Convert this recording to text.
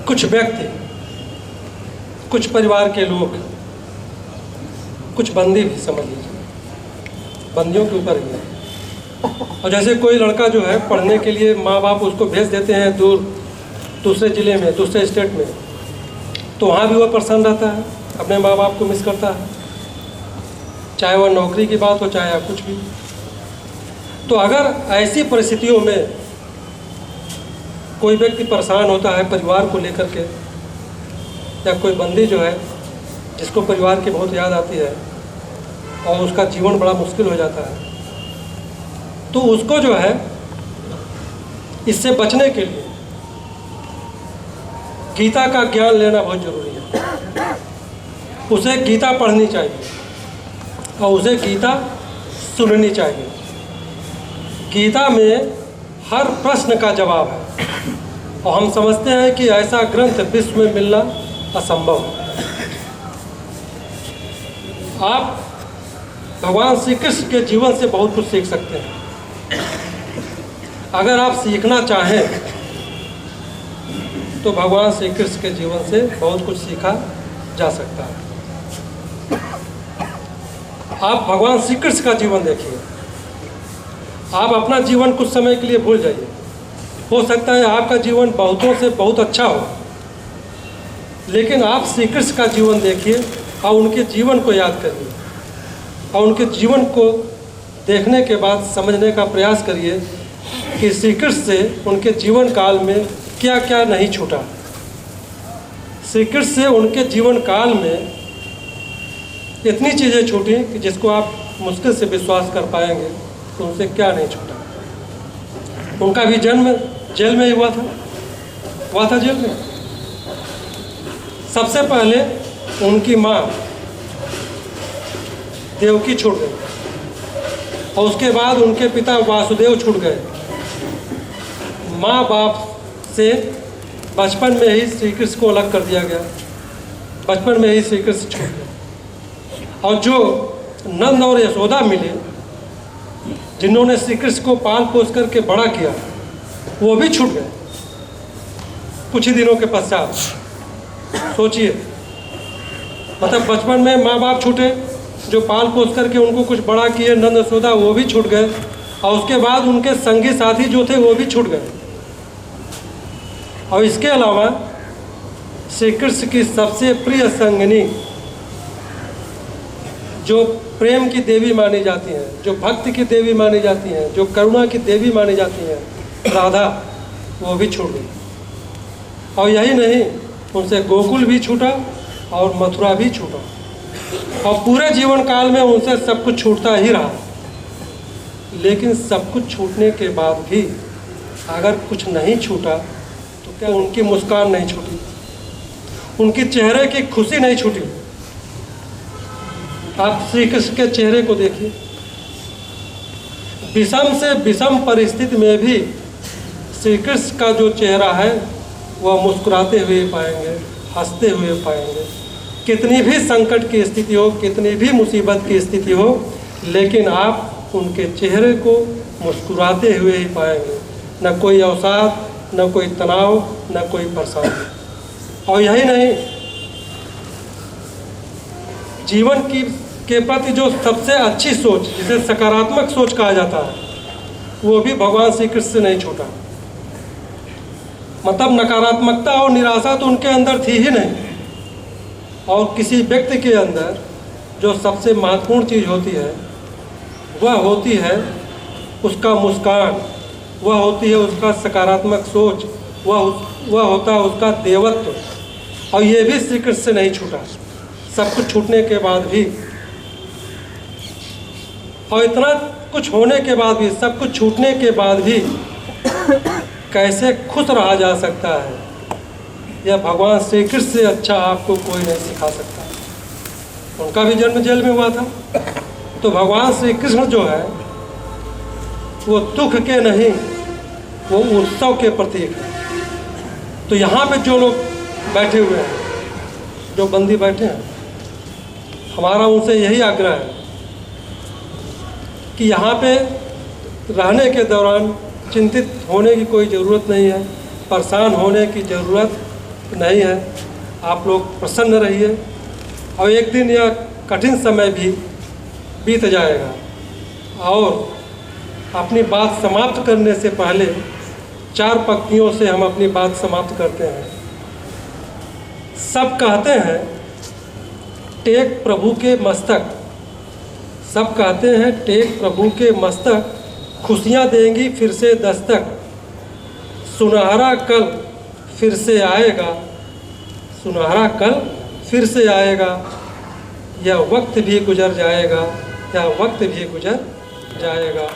कुछ व्यक्ति, कुछ परिवार के लोग, कुछ बंदी भी समझ लीजिए, बंदियों के ऊपर ही है। और जैसे कोई लड़का जो है पढ़ने के लिए माँ बाप उसको भेज देते हैं दूर, दूसरे ज़िले में, दूसरे स्टेट में, तो वहाँ भी वह परेशान रहता है, अपने माँ बाप को मिस करता है, चाहे वह नौकरी की बात हो चाहे कुछ भी। तो अगर ऐसी परिस्थितियों में कोई व्यक्ति परेशान होता है परिवार को लेकर के, या कोई बंदी जो है जिसको परिवार की बहुत याद आती है और उसका जीवन बड़ा मुश्किल हो जाता है, तो उसको जो है इससे बचने के लिए गीता का ज्ञान लेना बहुत ज़रूरी है। उसे गीता पढ़नी चाहिए और उसे गीता सुननी चाहिए। गीता में हर प्रश्न का जवाब है और हम समझते हैं कि ऐसा ग्रंथ विश्व में मिलना असंभव है। आप भगवान श्री कृष्ण के जीवन से बहुत कुछ सीख सकते हैं। अगर आप सीखना चाहें तो भगवान श्री कृष्ण के जीवन से बहुत कुछ सीखा जा सकता है। आप भगवान श्री कृष्ण का जीवन देखिए। आप अपना जीवन कुछ समय के लिए भूल जाइए। हो सकता है आपका जीवन बहुतों से बहुत अच्छा हो, लेकिन आप श्री कृष्ण का जीवन देखिए और उनके जीवन को याद करिए और उनके जीवन को देखने के बाद समझने का प्रयास करिए कि श्री कृष्ण से उनके जीवन काल में क्या क्या नहीं छूटा। श्री कृष्ण से उनके जीवन काल में इतनी चीज़ें छूटी कि जिसको आप मुश्किल से विश्वास कर पाएंगे कि उनसे क्या नहीं छूटा। उनका भी जन्म जेल में ही हुआ था जेल में। सबसे पहले उनकी माँ देवकी छूट गई और उसके बाद उनके पिता वासुदेव छूट गए। माँ बाप से बचपन में ही श्री कृष्ण को अलग कर दिया गया, बचपन में ही श्री कृष्ण छूट गए। और जो नंद और यशोदा मिले, जिन्होंने श्री कृष्ण को पाल पोस करके बड़ा किया, वो भी छूट गए कुछ ही दिनों के पश्चात। सोचिए, मतलब बचपन में माँ बाप छूटे, जो पाल पोस करके उनको कुछ बड़ा किए, नंद यशोदा, वो भी छूट गए। और उसके बाद उनके संगी साथी जो थे वो भी छूट गए। और इसके अलावा श्री कृष्ण की सबसे प्रिय संगिनी, जो प्रेम की देवी मानी जाती हैं, जो भक्ति की देवी मानी जाती हैं, जो करुणा की देवी मानी जाती हैं, राधा, वो भी छूट गई। और यही नहीं, उनसे गोकुल भी छूटा और मथुरा भी छूटा। और पूरे जीवन काल में उनसे सब कुछ छूटता ही रहा। लेकिन सब कुछ छूटने के बाद भी अगर कुछ नहीं छूटा तो क्या उनकी मुस्कान नहीं छूटी, उनके चेहरे की खुशी नहीं छूटी। आप श्री कृष्ण के चेहरे को देखिए। विषम से विषम परिस्थिति में भी श्री कृष्ण का जो चेहरा है वह मुस्कुराते हुए पाएंगे, हंसते हुए पाएंगे। कितनी भी संकट की स्थिति हो, कितनी भी मुसीबत की स्थिति हो, लेकिन आप उनके चेहरे को मुस्कुराते हुए ही पाएंगे। न कोई अवसाद, न कोई तनाव, न कोई परेशानी। और यही नहीं, जीवन के प्रति जो सबसे अच्छी सोच, जिसे सकारात्मक सोच कहा जाता है, वो भी भगवान श्री कृष्ण से नहीं छूटा। मतलब नकारात्मकता और निराशा तो उनके अंदर थी ही नहीं। और किसी व्यक्ति के अंदर जो सबसे महत्वपूर्ण चीज़ होती है वह होती है उसका मुस्कान, वह होती है उसका सकारात्मक सोच, वह होता है उसका देवत्व। और ये भी श्री कृष्ण से नहीं छूटा, सब कुछ छूटने के बाद भी। और इतना कुछ होने के बाद भी, सब कुछ छूटने के बाद भी कैसे खुश रहा जा सकता है, यह भगवान श्री कृष्ण से अच्छा आपको कोई नहीं सिखा सकता। उनका भी जन्म जेल में हुआ था। तो भगवान श्री कृष्ण जो है वो दुख के नहीं, वो उत्सव के प्रतीक है। तो यहाँ पे जो लोग बैठे हुए हैं, जो बंदी बैठे हैं, हमारा उनसे यही आग्रह है कि यहाँ पे रहने के दौरान चिंतित होने की कोई ज़रूरत नहीं है, परेशान होने की ज़रूरत नहीं है। आप लोग प्रसन्न रहिए और एक दिन यह कठिन समय भी बीत जाएगा। और अपनी बात समाप्त करने से पहले 4 पंक्तियों से हम अपनी बात समाप्त करते हैं। सब कहते हैं टेक प्रभु के मस्तक, सब कहते हैं टेक प्रभु के मस्तक, खुशियाँ देंगी फिर से दस्तक, सुनहरा कल फिर से आएगा, सुनहरा कल फिर से आएगा, यह वक्त भी गुजर जाएगा, यह वक्त भी गुजर जाएगा।